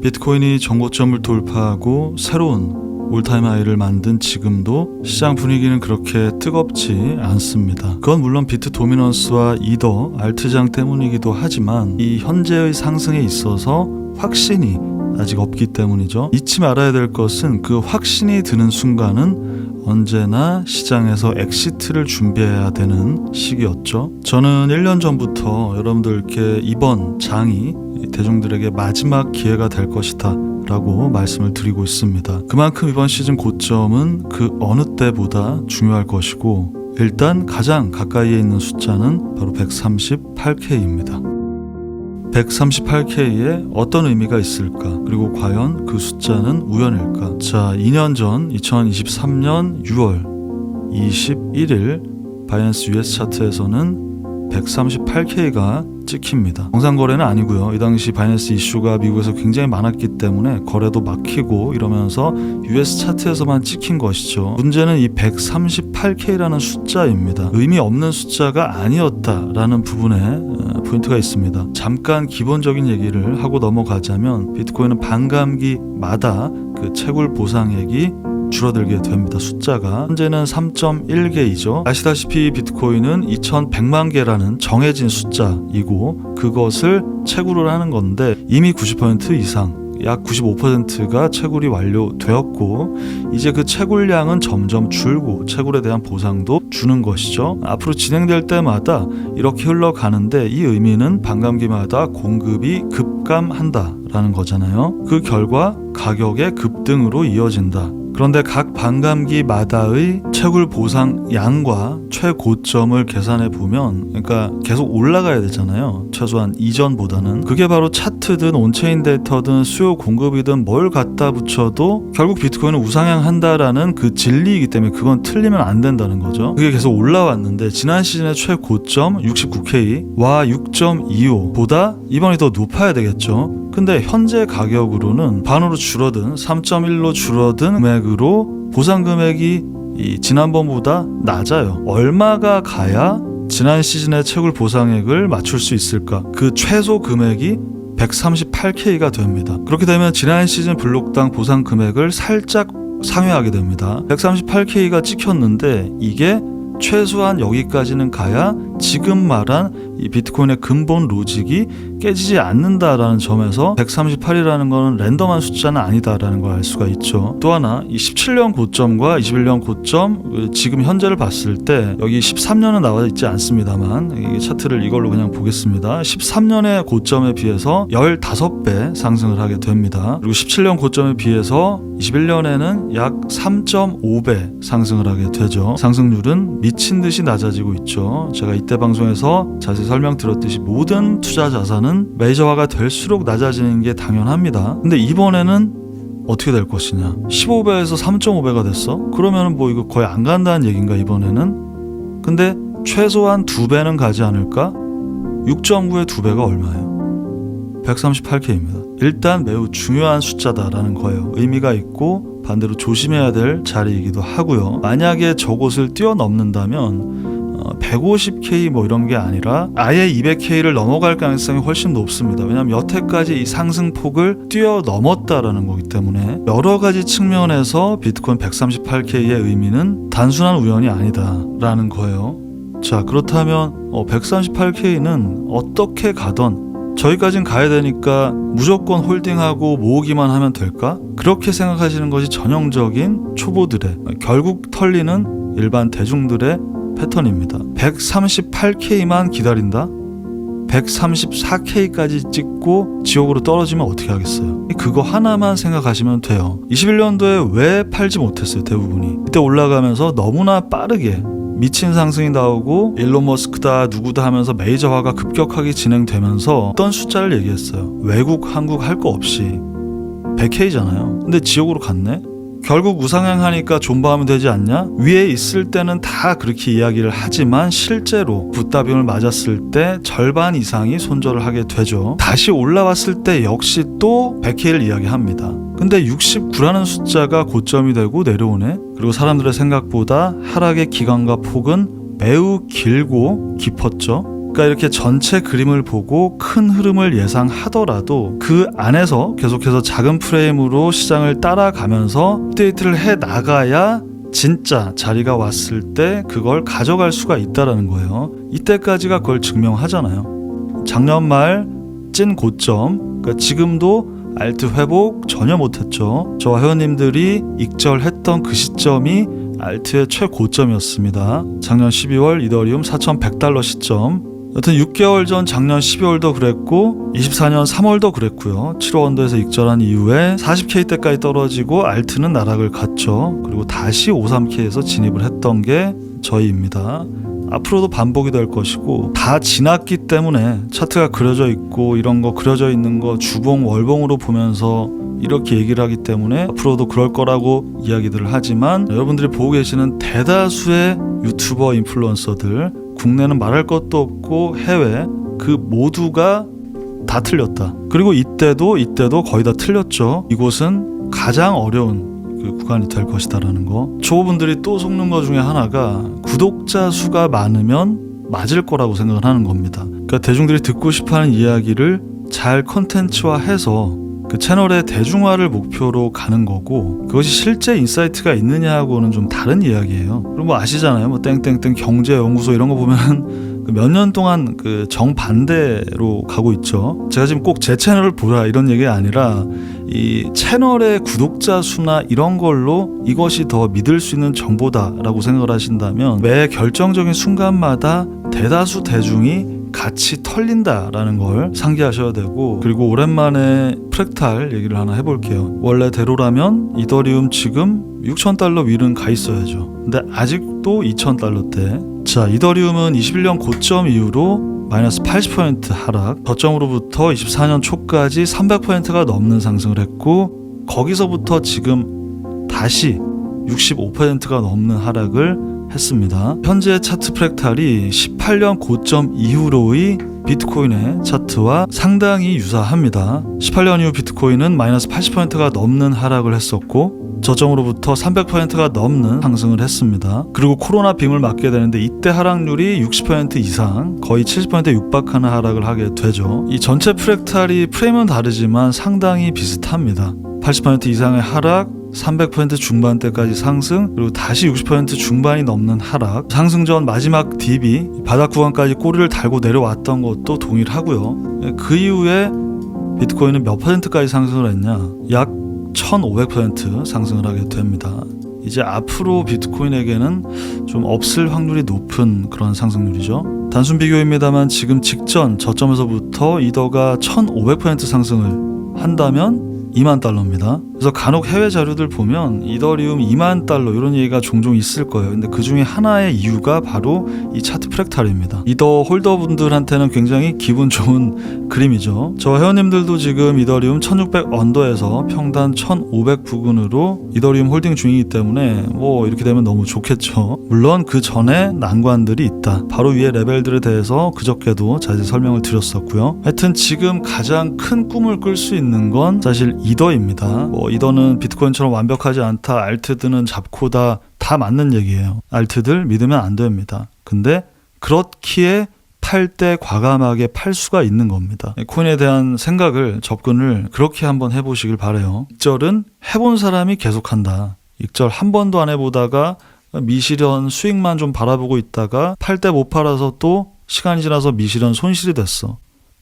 비트코인이 전고점을 돌파하고 새로운 올타임 하이를 만든 지금도 시장 분위기는 그렇게 뜨겁지 않습니다. 그건 물론 비트 도미넌스와 이더, 알트장 때문이기도 하지만 이 현재의 상승에 있어서 확신이 아직 없기 때문이죠. 잊지 말아야 될 것은 그 확신이 드는 순간은 언제나 시장에서 엑시트를 준비해야 되는 시기였죠. 저는 1년 전부터 여러분들께 이번 장이 대중들에게 마지막 기회가 될 것이다 라고 말씀을 드리고 있습니다. 그만큼 이번 시즌 고점은 그 어느 때보다 중요할 것이고, 일단 가장 가까이에 있는 숫자는 바로 138K입니다. 138K에 어떤 의미가 있을까? 그리고 과연 그 숫자는 우연일까? 자, 2년 전 2023년 6월 21일 바이낸스 US 차트에서는 138K가 찍힙니다. 정상 거래는 아니고요. 이 당시 바이낸스 이슈가 미국에서 굉장히 많았기 때문에 거래도 막히고 이러면서 US 차트에서만 찍힌 것이죠. 문제는 이 138K라는 숫자입니다. 의미 없는 숫자가 아니었다라는 부분에 포인트가 있습니다. 잠깐 기본적인 얘기를 하고 넘어가자면 비트코인은 반감기마다 그 채굴 보상액이 줄어들게 됩니다. 숫자가 현재는 3.1개이죠. 아시다시피 비트코인은 2100만 개라는 정해진 숫자이고 그것을 채굴을 하는 건데 이미 90% 이상 약 95%가 채굴이 완료되었고 이제 그 채굴량은 점점 줄고 채굴에 대한 보상도 주는 것이죠. 앞으로 진행될 때마다 이렇게 흘러가는데 이 의미는 반감기마다 공급이 급감한다라는 거잖아요. 그 결과 가격의 급등으로 이어진다. 그런데 각 반감기마다의 채굴 보상 양과 최고점을 계산해 보면, 그러니까 계속 올라가야 되잖아요. 최소한 이전보다는. 그게 바로 차트든 온체인 데이터든 수요 공급이든 뭘 갖다 붙여도 결국 비트코인은 우상향한다라는 그 진리이기 때문에 그건 틀리면 안 된다는 거죠. 그게 계속 올라왔는데 지난 시즌의 최고점 69K와 6.25보다 이번이 더 높아야 되겠죠. 근데 현재 가격으로는 반으로 줄어든 3.1로 줄어든 금액으로 보상 금액이 지난번보다 낮아요. 얼마가 가야 지난 시즌의 채굴 보상액을 맞출 수 있을까? 그 최소 금액이 138K가 됩니다. 그렇게 되면 지난 시즌 블록당 보상 금액을 살짝 상회하게 됩니다. 138K가 찍혔는데 이게 최소한 여기까지는 가야 지금 말한 이 비트코인의 근본 로직이 깨지지 않는다라는 점에서 138이라는 것은 랜덤한 숫자는 아니다라는 걸 알 수가 있죠. 또 하나 이 17년 고점과 21년 고점 지금 현재를 봤을 때 여기 13년은 나와 있지 않습니다만 이 차트를 이걸로 그냥 보겠습니다. 13년의 고점에 비해서 15배 상승을 하게 됩니다. 그리고 17년 고점에 비해서 21년에는 약 3.5배 상승을 하게 되죠. 상승률은 미친 듯이 낮아지고 있죠. 제가 이때 방송에서 자세히 설명드렸듯이 모든 투자 자산은 메이저화가 될수록 낮아지는 게 당연합니다. 근데 이번에는 어떻게 될 것이냐? 15배에서 3.5배가 됐어? 그러면 뭐 이거 거의 안 간다는 얘기인가 이번에는? 근데 최소한 2배는 가지 않을까? 6.9의 2배가 얼마예요? 138K입니다. 일단 매우 중요한 숫자다라는 거예요. 의미가 있고 반대로 조심해야 될 자리이기도 하고요. 만약에 저곳을 뛰어넘는다면 150K 뭐 이런 게 아니라 아예 200K를 넘어갈 가능성이 훨씬 높습니다. 왜냐하면 여태까지 이 상승폭을 뛰어넘었다라는 거기 때문에 여러 가지 측면에서 비트코인 138K의 의미는 단순한 우연이 아니다라는 거예요. 자, 그렇다면 138K는 어떻게 가던 저기까진 가야 되니까 무조건 홀딩하고 모으기만 하면 될까? 그렇게 생각하시는 것이 전형적인 초보들의, 결국 털리는 일반 대중들의 패턴입니다. 138K만 기다린다? 134K까지 찍고 지옥으로 떨어지면 어떻게 하겠어요? 그거 하나만 생각하시면 돼요. 21년도에 왜 팔지 못했어요? 대부분이 이때 올라가면서 너무나 빠르게 미친 상승이 나오고 일론 머스크다 누구다 하면서 메이저화가 급격하게 진행되면서 어떤 숫자를 얘기했어요. 외국 한국 할 거 없이 100K잖아요. 근데 지옥으로 갔네? 결국 우상향하니까 존버하면 되지 않냐? 위에 있을 때는 다 그렇게 이야기를 하지만 실제로 붓다병을 맞았을 때 절반 이상이 손절을 하게 되죠. 다시 올라왔을 때 역시 또 100K를 이야기합니다. 근데 69라는 숫자가 고점이 되고 내려오네. 그리고 사람들의 생각보다 하락의 기간과 폭은 매우 길고 깊었죠. 그러니까 이렇게 전체 그림을 보고 큰 흐름을 예상하더라도 그 안에서 계속해서 작은 프레임으로 시장을 따라가면서 업데이트를 해 나가야 진짜 자리가 왔을 때 그걸 가져갈 수가 있다라는 거예요. 이때까지가 그걸 증명하잖아요. 작년 말 찐 고점, 그러니까 지금도 알트 회복 전혀 못했죠. 저와 회원님들이 익절했던 그 시점이 알트의 최고점이었습니다. 작년 12월 이더리움 4,100달러 시점. 여튼 6개월 전 작년 12월도 그랬고 24년 3월도 그랬고요. 7월 언더에서 익절한 이후에 40K대까지 떨어지고 알트는 나락을 갔죠. 그리고 다시 53K에서 진입을 했던 게 저희입니다. 앞으로도 반복이 될 것이고 다 지났기 때문에 차트가 그려져 있고 이런 거 그려져 있는 거 주봉 월봉으로 보면서 이렇게 얘기를 하기 때문에 앞으로도 그럴 거라고 이야기들을 하지만 여러분들이 보고 계시는 대다수의 유튜버 인플루언서들 국내는 말할 것도 없고 해외 그 모두가 다 틀렸다. 그리고 이때도 거의 다 틀렸죠. 이곳은 가장 어려운 그 구간이 될 것이다라는 거. 초보분들이 또 속는 것 중에 하나가 구독자 수가 많으면 맞을 거라고 생각을 하는 겁니다. 그러니까 대중들이 듣고 싶어하는 이야기를 잘 컨텐츠화해서 그 채널의 대중화를 목표로 가는 거고 그것이 실제 인사이트가 있느냐하고는 좀 다른 이야기예요. 그리고 뭐 아시잖아요. 뭐 땡땡땡 경제연구소 이런 거 보면 몇 년 동안 그 정반대로 가고 있죠. 제가 지금 꼭 제 채널을 보라 이런 얘기가 아니라 이 채널의 구독자 수나 이런 걸로 이것이 더 믿을 수 있는 정보다라고 생각을 하신다면 매 결정적인 순간마다 대다수 대중이 같이 털린다라는 걸 상기하셔야 되고 그리고 오랜만에 프랙탈 얘기를 하나 해볼게요. 원래대로라면 이더리움 지금 6,000달러 위는 가 있어야죠. 근데 아직도 2,000달러대. 자, 이더리움은 21년 고점 이후로 마이너스 80% 하락, 저점으로부터 24년 초까지 300%가 넘는 상승을 했고 거기서부터 지금 다시 65%가 넘는 하락을 했습니다. 현재 차트 프랙탈이 18년 고점 이후로의 비트코인의 차트와 상당히 유사합니다. 18년 이후 비트코인은 마이너스 80%가 넘는 하락을 했었고 저점으로부터 300%가 넘는 상승을 했습니다. 그리고 코로나 빔을 맞게 되는데 이때 하락률이 60% 이상 거의 70%에 육박하는 하락을 하게 되죠. 이 전체 프랙탈이 프레임은 다르지만 상당히 비슷합니다. 80% 이상의 하락, 300% 중반대까지 상승, 그리고 다시 60% 중반이 넘는 하락. 상승 전 마지막 딥이 바닥 구간까지 꼬리를 달고 내려왔던 것도 동일하고요. 그 이후에 비트코인은 몇 %까지 상승을 했냐? 약 1500% 상승을 하게 됩니다. 이제 앞으로 비트코인에게는 좀 없을 확률이 높은 그런 상승률이죠. 단순 비교입니다만 지금 직전 저점에서부터 이더가 1500% 상승을 한다면 2만 달러입니다. 그래서 간혹 해외 자료들 보면 이더리움 2만 달러 이런 얘기가 종종 있을 거예요. 근데 그 중에 하나의 이유가 바로 이 차트 프랙탈입니다. 이더 홀더분들한테는 굉장히 기분 좋은 그림이죠. 저 회원님들도 지금 이더리움 1600 언더에서 평단 1500 부근으로 이더리움 홀딩 중이기 때문에 뭐 이렇게 되면 너무 좋겠죠. 물론 그 전에 난관들이 있다. 바로 위에 레벨들에 대해서 그저께도 자세히 설명을 드렸었고요. 하여튼 지금 가장 큰 꿈을 꿀 수 있는 건 사실 이더입니다. 이더는 비트코인처럼 완벽하지 않다. 알트들은 잡코다. 다 맞는 얘기예요. 알트들 믿으면 안 됩니다. 근데 그렇기에 팔 때 과감하게 팔 수가 있는 겁니다. 코인에 대한 생각을 접근을 그렇게 한번 해보시길 바래요. 익절은 해본 사람이 계속한다. 익절 한 번도 안 해보다가 미실현 수익만 좀 바라보고 있다가 팔 때 못 팔아서 또 시간이 지나서 미실현 손실이 됐어.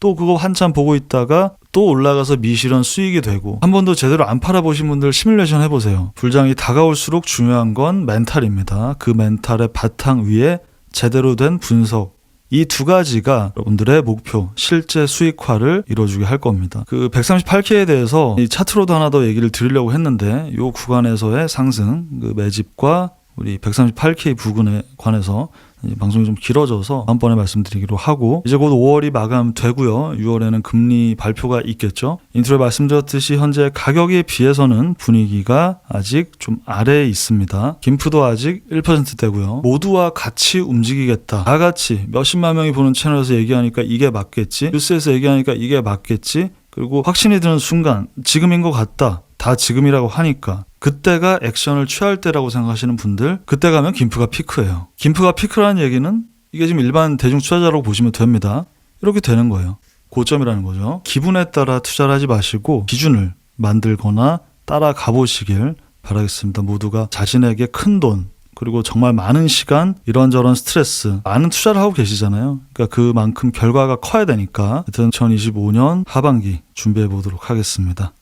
또 그거 한참 보고 있다가 또 올라가서 미실현 수익이 되고 한 번도 제대로 안 팔아보신 분들 시뮬레이션 해보세요. 불장이 다가올수록 중요한 건 멘탈입니다. 그 멘탈의 바탕 위에 제대로 된 분석 이 두 가지가 여러분들의 목표, 실제 수익화를 이뤄주게 할 겁니다. 그 138K에 대해서 이 차트로도 하나 더 얘기를 드리려고 했는데 이 구간에서의 상승, 그 매집과 우리 138K 부근에 관해서 방송이 좀 길어져서 다음번에 말씀드리기로 하고 이제 곧 5월이 마감되고요. 6월에는 금리 발표가 있겠죠. 인트로에 말씀드렸듯이 현재 가격에 비해서는 분위기가 아직 좀 아래에 있습니다. 김프도 아직 1%대고요. 모두와 같이 움직이겠다. 다 같이 몇십만 명이 보는 채널에서 얘기하니까 이게 맞겠지. 뉴스에서 얘기하니까 이게 맞겠지. 그리고 확신이 드는 순간 지금인 것 같다. 다 지금이라고 하니까 그때가 액션을 취할 때라고 생각하시는 분들 그때 가면 김프가 피크예요. 김프가 피크라는 얘기는 이게 지금 일반 대중 투자자라고 보시면 됩니다. 이렇게 되는 거예요. 고점이라는 거죠. 기분에 따라 투자를 하지 마시고 기준을 만들거나 따라가 보시길 바라겠습니다. 모두가 자신에게 큰 돈, 그리고 정말 많은 시간, 이런저런 스트레스, 많은 투자를 하고 계시잖아요. 그러니까 그만큼 결과가 커야 되니까 하여튼 2025년 하반기 준비해 보도록 하겠습니다.